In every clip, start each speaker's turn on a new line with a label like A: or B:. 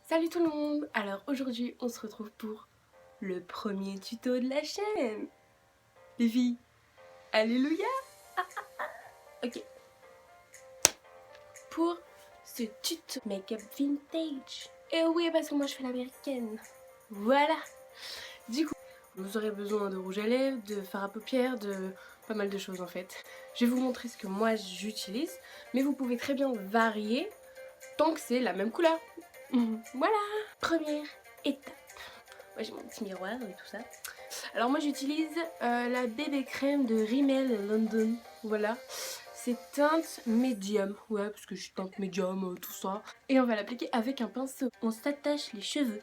A: Salut tout le monde! Alors aujourd'hui on se retrouve pour le premier tuto de la chaîne. Les filles, alléluia! Ok. Pour ce tuto make-up vintage. Et oui, parce que moi je fais l'américaine. Voilà. Du coup, vous aurez besoin de rouge à lèvres, de fard à paupières, de pas mal de choses en fait. Je vais vous montrer ce que moi j'utilise, mais vous pouvez très bien varier tant que c'est la même couleur. Voilà. Première étape. Moi j'ai mon petit miroir et tout ça. Alors moi j'utilise la bébé crème de Rimmel London. Voilà. C'est teinte médium. Ouais, parce que je suis teinte médium, tout ça. Et on va l'appliquer avec un pinceau. On s'attache les cheveux.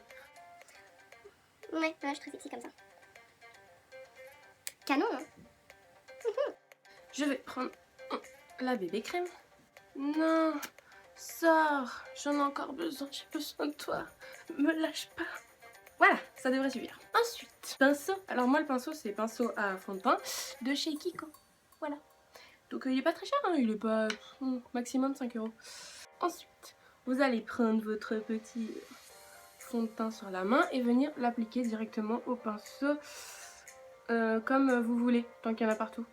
B: Ouais, je trouve sexy comme ça. Canon, hein.
A: Je vais prendre la bébé crème. Non, sors. J'en ai encore besoin. J'ai besoin de toi. Me lâche pas. Voilà, ça devrait suffire. Ensuite, pinceau. Alors moi le pinceau c'est pinceau à fond de teint de chez Kiko. Voilà. Donc il est pas très cher, hein, il est pas maximum 5 €. Ensuite, vous allez prendre votre petit fond de teint sur la main et venir l'appliquer directement au pinceau comme vous voulez, tant qu'il y en a partout.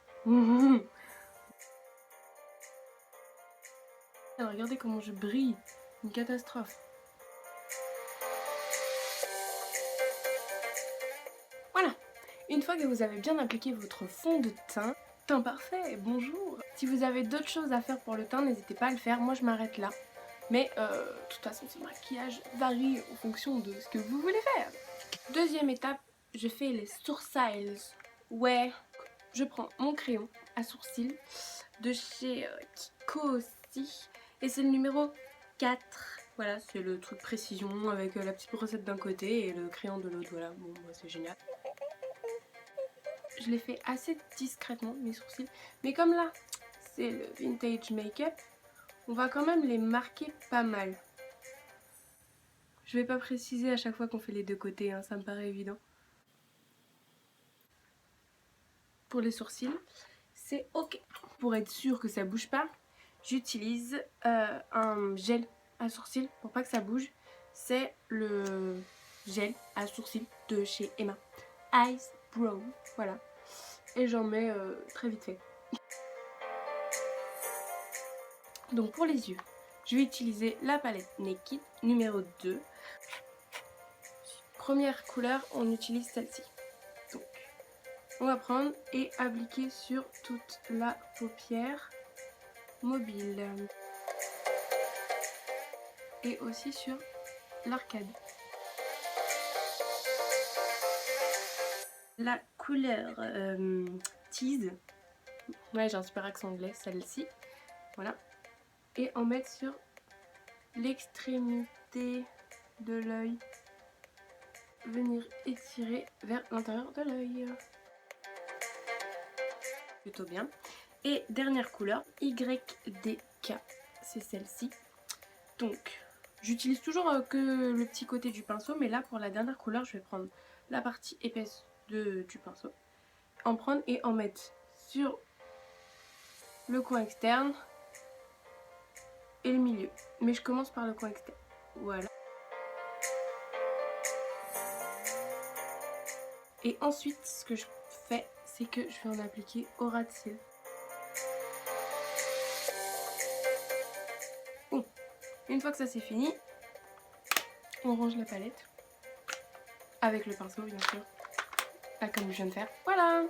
A: Alors, regardez comment je brille, une catastrophe. Voilà, une fois que vous avez bien appliqué votre fond de teint, teint parfait, bonjour. Si vous avez d'autres choses à faire pour le teint, n'hésitez pas à le faire, moi je m'arrête là. Mais de toute façon, ce maquillage varie en fonction de ce que vous voulez faire. Deuxième étape, je fais les sourcils. Ouais, je prends mon crayon à sourcils de chez Kiko aussi. Et c'est le numéro 4. Voilà, c'est le truc précision avec la petite brossette d'un côté et le crayon de l'autre. Voilà, bon, moi c'est génial. Je les fais assez discrètement, mes sourcils. Mais comme là, c'est le vintage make-up, on va quand même les marquer pas mal. Je vais pas préciser à chaque fois qu'on fait les deux côtés, hein, ça me paraît évident. Pour les sourcils, c'est ok. Pour être sûr que ça bouge pas, j'utilise un gel à sourcils pour pas que ça bouge. C'est le gel à sourcils de chez Emma. Ice Brow, voilà. Et j'en mets très vite fait. Donc pour les yeux, je vais utiliser la palette Naked numéro 2. Première couleur, on utilise celle-ci. Donc, on va prendre et appliquer sur toute la paupière mobile. Et aussi sur l'arcade. La couleur Tease. Ouais, j'ai un super accent anglais, celle-ci. Voilà. Et en mettre sur l'extrémité de l'œil. Venir étirer vers l'intérieur de l'œil. Plutôt bien. Et dernière couleur, YDK. C'est celle-ci. Donc, j'utilise toujours que le petit côté du pinceau, mais là, pour la dernière couleur, je vais prendre la partie épaisse du pinceau. En prendre et en mettre sur le coin externe et le milieu. Mais je commence par le coin externe. Voilà. Et ensuite, ce que je fais, c'est que je vais en appliquer au ras de cils. Bon, une fois que ça c'est fini, on range la palette. Avec le pinceau, bien sûr. Pas comme je viens de faire. Voilà!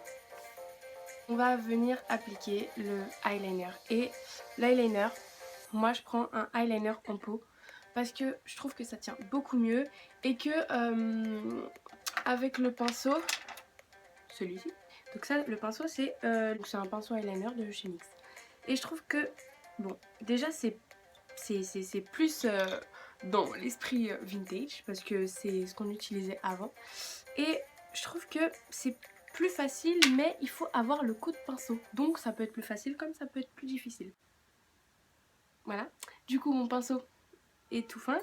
A: On va venir appliquer le eyeliner. Et l'eyeliner, moi je prends un eyeliner en pot parce que je trouve que ça tient beaucoup mieux et que avec le pinceau, celui-ci, donc ça le pinceau c'est un pinceau eyeliner de chez NYX. Et je trouve que, bon, déjà c'est plus dans l'esprit vintage parce que c'est ce qu'on utilisait avant. Et je trouve que c'est plus facile, mais il faut avoir le coup de pinceau. Donc ça peut être plus facile comme ça peut être plus difficile. Voilà. Du coup mon pinceau est tout fin.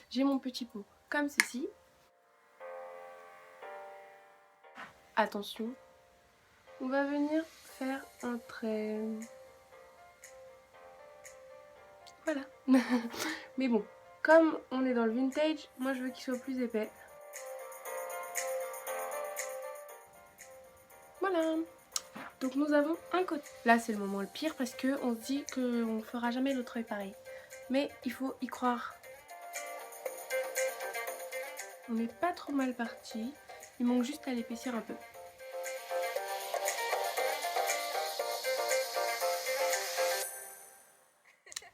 A: J'ai mon petit pot comme ceci. Attention. On va venir faire un trait. Voilà. Mais bon, comme on est dans le vintage, moi je veux qu'il soit plus épais. Voilà. Donc nous avons un côté. Là c'est le moment le pire parce qu'on se dit qu'on ne fera jamais l'autre œil pareil. Mais il faut y croire. On n'est pas trop mal parti. Il manque juste à l'épaissir un peu.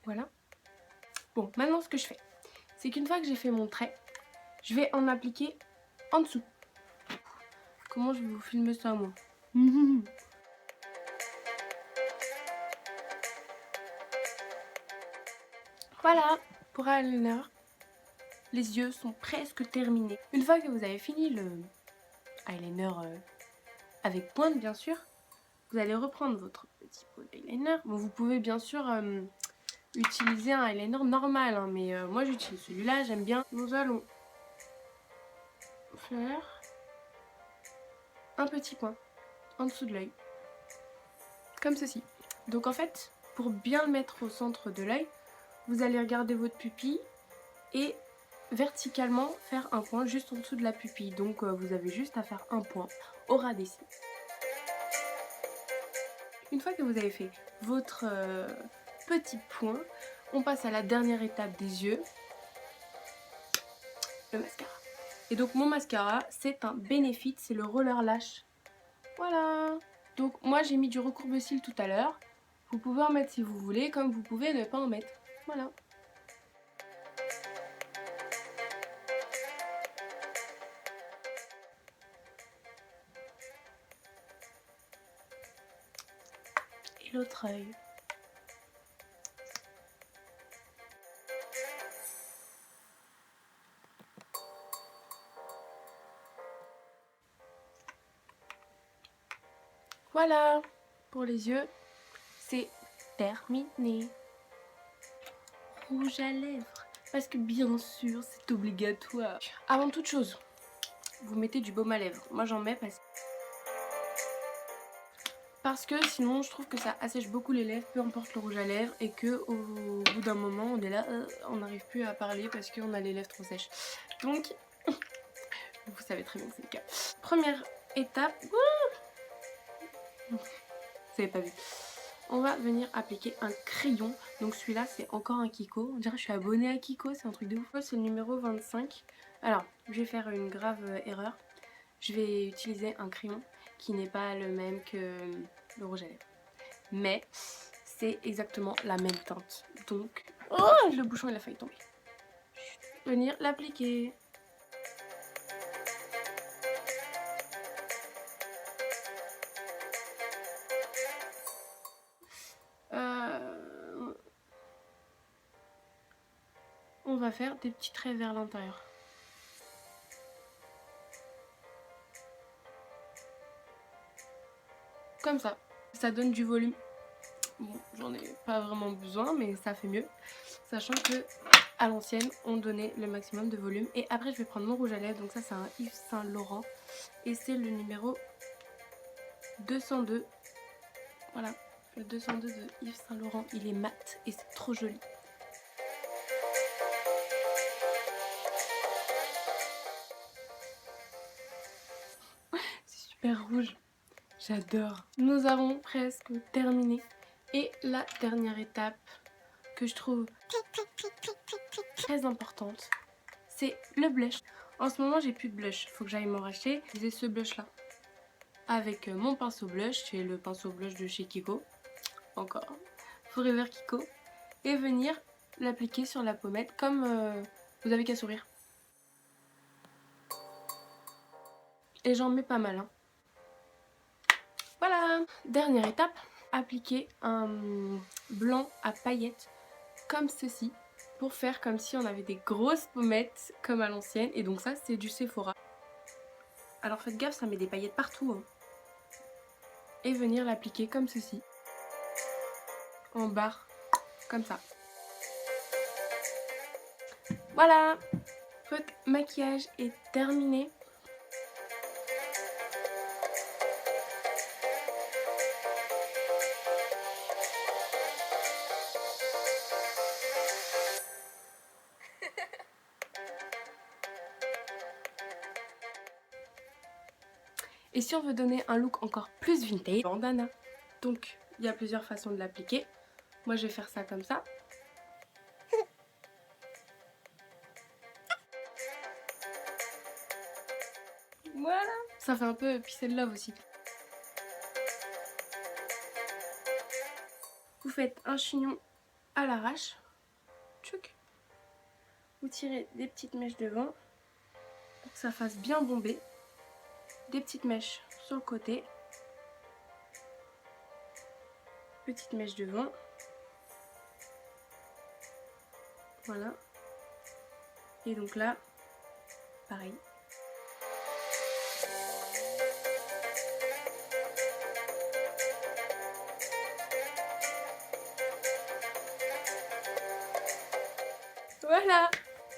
A: Voilà. Bon, maintenant ce que je fais, c'est qu'une fois que j'ai fait mon trait, je vais en appliquer en dessous. Comment je vais vous filmer ça moi? Voilà, pour eyeliner, les yeux sont presque terminés. Une fois que vous avez fini le eyeliner avec pointe bien sûr, vous allez reprendre votre petit pot d'eyeliner. Bon, vous pouvez bien sûr utiliser un eyeliner normal, hein, mais moi j'utilise celui-là, j'aime bien. Nous allons faire un petit point en dessous de l'œil, comme ceci. Donc en fait, pour bien le mettre au centre de l'œil, vous allez regarder votre pupille et verticalement faire un point juste en dessous de la pupille. Donc vous avez juste à faire un point au ras des cils. Une fois que vous avez fait votre petit point, on passe à la dernière étape des yeux, le mascara. Et donc mon mascara, c'est un Benefit, c'est le Roller Lash. Voilà. Donc moi j'ai mis du recourbe-cils tout à l'heure. Vous pouvez en mettre si vous voulez, comme vous pouvez ne pas en mettre. Voilà. Et l'autre œil. Voilà, pour les yeux, c'est terminé. Rouge à lèvres, parce que bien sûr, c'est obligatoire. Avant toute chose, vous mettez du baume à lèvres. Moi j'en mets parce que sinon je trouve que ça assèche beaucoup les lèvres, peu importe le rouge à lèvres, et que au bout d'un moment on est là, on n'arrive plus à parler parce qu'on a les lèvres trop sèches. Donc, vous savez très bien que c'est le cas. Première étape, vous n'avez pas vu. On va venir appliquer un crayon. Donc celui-là c'est encore un Kiko. On dirait que je suis abonnée à Kiko, c'est un truc de ouf. C'est le numéro 25. Alors je vais faire une grave erreur. Je vais utiliser un crayon qui n'est pas le même que le rouge à lèvres. Mais c'est exactement la même teinte. Donc, oh, le bouchon il a failli tomber. Venir l'appliquer. On va faire des petits traits vers l'intérieur. Comme ça. Ça donne du volume. Bon, j'en ai pas vraiment besoin, mais ça fait mieux. Sachant que à l'ancienne, on donnait le maximum de volume. Et après, je vais prendre mon rouge à lèvres. Donc ça, c'est un Yves Saint Laurent. Et c'est le numéro 202. Voilà, le 202 de Yves Saint Laurent. Il est mat et c'est trop joli. C'est super rouge. J'adore. Nous avons presque terminé. Et la dernière étape que je trouve très importante, c'est le blush. En ce moment, j'ai plus de blush. Faut que j'aille m'en racheter. J'ai ce blush là. Avec mon pinceau blush. C'est le pinceau blush de chez Kiko. Encore. Forever Kiko. Et venir l'appliquer sur la pommette comme vous avez qu'à sourire. Et j'en mets pas mal. Hein. Voilà. Dernière étape. Appliquer un blanc à paillettes comme ceci. Pour faire comme si on avait des grosses pommettes comme à l'ancienne. Et donc ça c'est du Sephora. Alors faites gaffe, ça met des paillettes partout. Hein. Et venir l'appliquer comme ceci. En barre. Comme ça. Voilà. Votre maquillage est terminé. Et si on veut donner un look encore plus vintage, bandana. Donc il y a plusieurs façons de l'appliquer. Moi je vais faire ça comme ça. Voilà. Ça fait un peu peace and love aussi. Vous faites un chignon à l'arrache. Tchouk. Vous tirez des petites mèches devant pour que ça fasse bien bomber. Des petites mèches sur le côté. Petite mèche devant. Voilà. Et donc là, pareil. Voilà.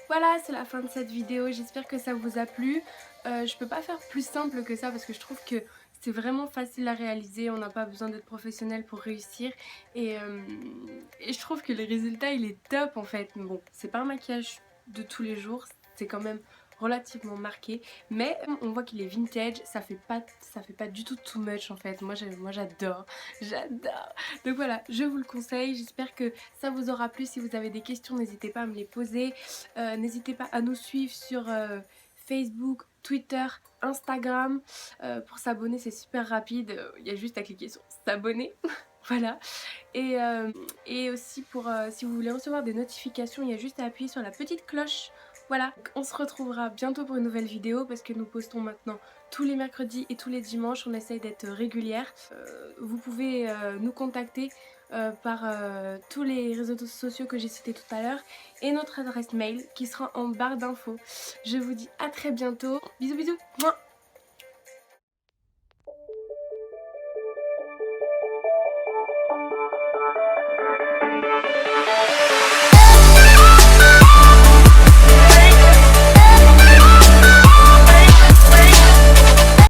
A: Voilà, c'est la fin de cette vidéo. J'espère que ça vous a plu. Je peux pas faire plus simple que ça parce que je trouve que c'est vraiment facile à réaliser. On n'a pas besoin d'être professionnel pour réussir. Et je trouve que le résultat, il est top en fait. Bon, c'est pas un maquillage de tous les jours. C'est quand même relativement marqué. Mais on voit qu'il est vintage. Ça fait pas du tout too much en fait. Moi j'adore. J'adore. Donc voilà, je vous le conseille. J'espère que ça vous aura plu. Si vous avez des questions, n'hésitez pas à me les poser. N'hésitez pas à nous suivre sur Facebook, Twitter, Instagram. Pour s'abonner, c'est super rapide. Il y a juste à cliquer sur s'abonner. Voilà. Et aussi pour si vous voulez recevoir des notifications, il y a juste à appuyer sur la petite cloche. Voilà, on se retrouvera bientôt pour une nouvelle vidéo parce que nous postons maintenant tous les mercredis et tous les dimanches. On essaye d'être régulière. Vous pouvez nous contacter par tous les réseaux sociaux que j'ai cités tout à l'heure et notre adresse mail qui sera en barre d'infos. Je vous dis à très bientôt. Bisous bisous. Mouah.